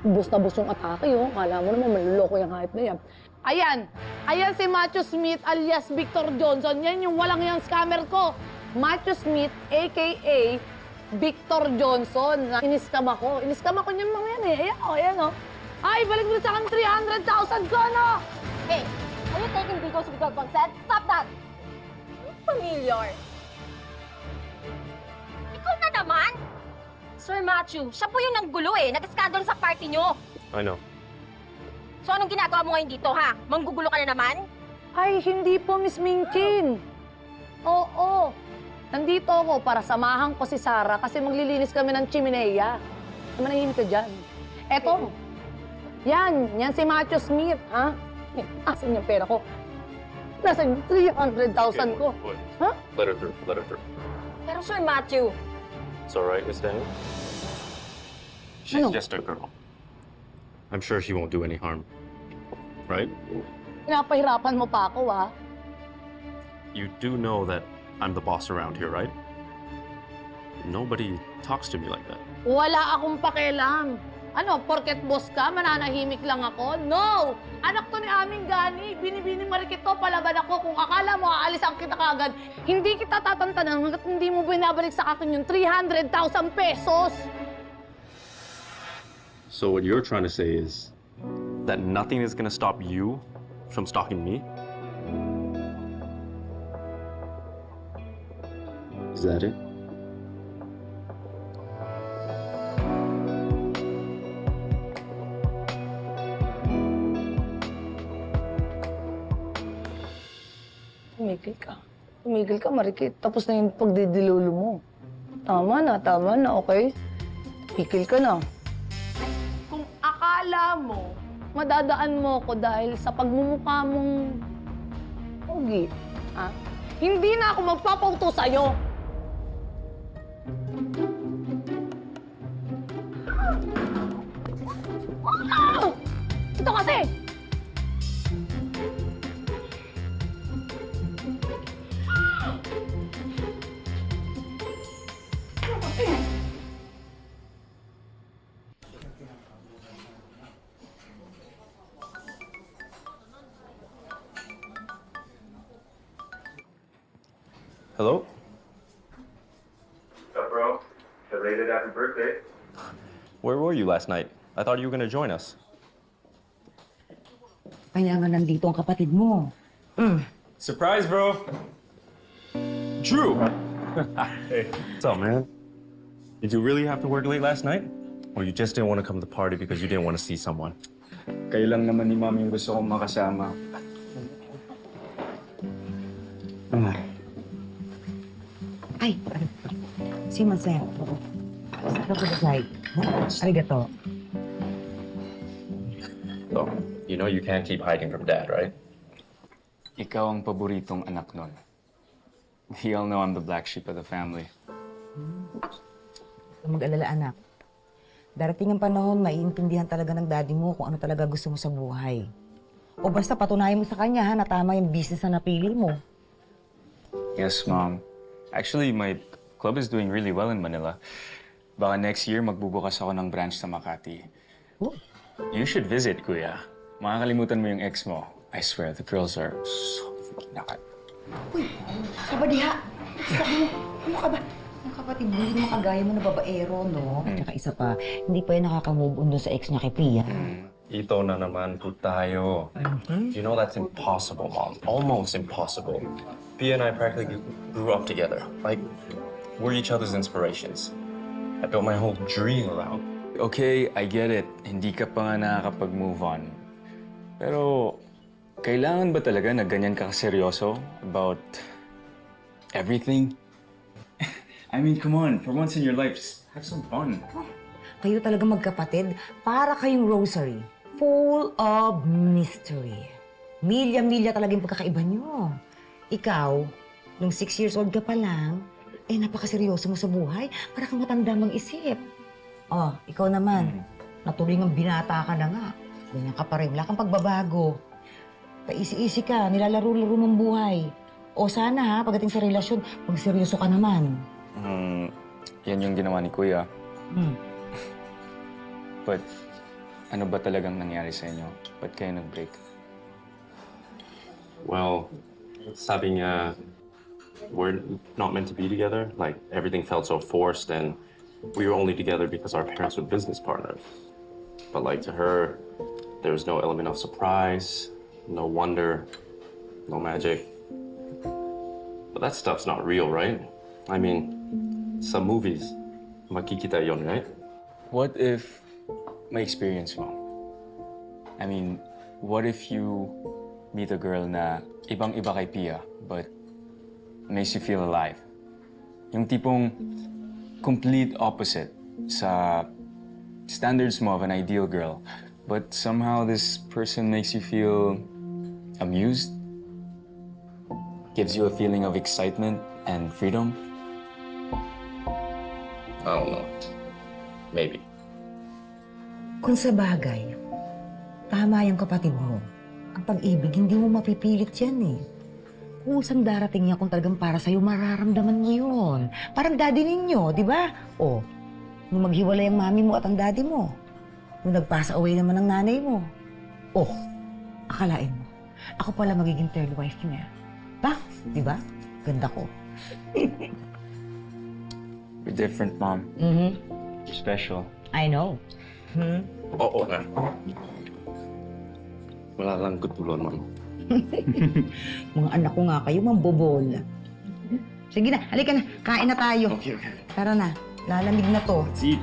bus na bus yung atake, oh. Kala mo naman, maluloko yung hype na yan. Ayan! Ayan si Matthew Smith alias Victor Johnson. Yan yung walang yung scammer ko. Matthew Smith, a.k.a. Victor Johnson. Iniskam ako. Iniskam ako niyan mga yan eh. Ayan, oh, ayan, oh. Ay, balik mo sa akin 300,000 ko, no? Hey, are you taking videos without consent? Stop that! Familiar. Ikaw na naman? Sir Matthew, siya po yung nanggulo eh. Nag-scandal sa party nyo. I know. So anong ginagawa mo ngayon dito, ha? Manggugulo ka na naman? Ay, hindi po, Miss Minchin. Oo. Nandito ako para samahan ko si Sarah kasi maglilinis kami ng chimenea. Manahimik ka dyan. Eto. Yan si Matthew Smith, ha? Asan yung pera ko? Nasa 300,000 ko. Wait. Ha? Let her through. Let her through. Pero Sir Matthew, It's all right, Miss Daniel. She's Ano? just a girl. I'm sure she won't do any harm. Right? Pinapahirapan mo pa ako, ha? You do know that I'm the boss around here, right? Nobody talks to me like that. Wala akong pakialam. Ano, porket boss ka, mananahimik lang ako? No! Anak to ni Aming Gani. Binibini marikit to, palaban ako. Kung akala mo, aalisan kita kagad. Hindi kita tatantanan hanggat hindi mo binabalik sa akin yung 300,000 pesos. So what you're trying to say is that nothing is gonna stop you from stalking me? Is that it? Tumigil ka, Marikit. Tapos na yung pagdidilulo mo. Tama na, okay? Tumigil ka na. Kung akala mo, madadaan mo ko dahil sa pagmumukha mong pogi, ha? Hindi na ako magpapauto sa'yo. Ah! Ito kasi! Hello? What's up, bro? Belated happy birthday. Where were you last night? I thought you were gonna join us. Kaya nga nandito ang kapatid mo. Surprise, bro. Drew! Hey. What's up, man? Did you really have to work late last night? Or you just didn't want to come to the party because you didn't want to see someone? Kayo lang naman ni Mami yung gusto kong makasama. Ay, si Marcel. Ano ko desay? Arigato. So, you know you can't keep hiding from Dad, right? Ikaw ang paboritong anak nun. We all know I'm the black sheep of the family. Huwag mag-alala, anak. Darating ang panahon, maiintindihan talaga ng daddy mo kung ano talaga gusto mo sa buhay. O basta patunayan mo sa kanya, ha, na tama yung business na napili mo. Yes, Mom. Actually, my club is doing really well in Manila. Baka next year, magbubukas ako ng branch sa Makati. Oh. You should visit, Kuya. Makakalimutan mo yung ex mo. I swear, the girls are so freaking hot. Uy, sabadiha. Ano ka ba? Ang kapatid mo, hindi mo kagaya mo na babaero, no? At saka isa pa, hindi pa yun nakaka-move on doon sa ex niya kay Pia. Ito na naman po tayo. You know that's impossible, Mom. Almost impossible. Pia and I practically grew up together. Like, we're each other's inspirations. I built my whole dream around. Okay, I get it. Hindi ka pa nga nakakapag-move on. Pero, kailangan ba talaga na ganyan ka kaseryoso about everything? I mean, come on. For once in your life, just have some fun. Kayo talaga magkapatid, para kayong rosary. Full of mystery. Milya-milya talaga yung pagkakaiba nyo. Ikaw, nung 6 years old ka pa lang, napakaseryoso mo sa buhay. Para kang matanda mag-isip. Oh, ikaw naman, natuloy ng binata ka na nga. Ganyan ka pa rin, wala kang pagbabago. Paisi-isi ka, nilalaro-laro ng buhay. O sana ha, pagdating sa relasyon, magseryoso ka naman. Yan yung ginawa ni Kuya. Hmm. But ano ba talagang nangyari sa inyo? Ba't kayo nag-break? Well, sabi niya, we're not meant to be together. Like, everything felt so forced, and we were only together because our parents were business partners. But like, to her, there was no element of surprise, no wonder, no magic. But that stuff's not real, right? I mean, some movies, makikita yon, right? What if may experience mo? I mean, what if you meet a girl na ibang-iba kay Pia, but makes you feel alive? Yung tipong complete opposite sa standards mo of an ideal girl, but somehow this person makes you feel amused, gives you a feeling of excitement and freedom. I don't know. Maybe. Kung sa bagay, tama yung kapatid mo. Ang pag-ibig, hindi mo mapipilit yan eh. Kung isang darating niya kung talagang para sa'yo, mararamdaman mo yun. Parang daddy ninyo, di ba? O, nung maghiwalay ang mami mo at ang daddy mo. Nung nag-pass away naman ang nanay mo. O, akalain mo, ako pala magiging third wife niya. Ba? Di ba? Ganda ko. You're different, Mom. Mm-hmm. You're special. I know. Hmm? Oo nga. Wala lang kutulon, Mom. Mga anak ko nga kayo, mambobol. Sige na, halika na. Kain na tayo. Okay, okay. Tara na, lalamig na to. See?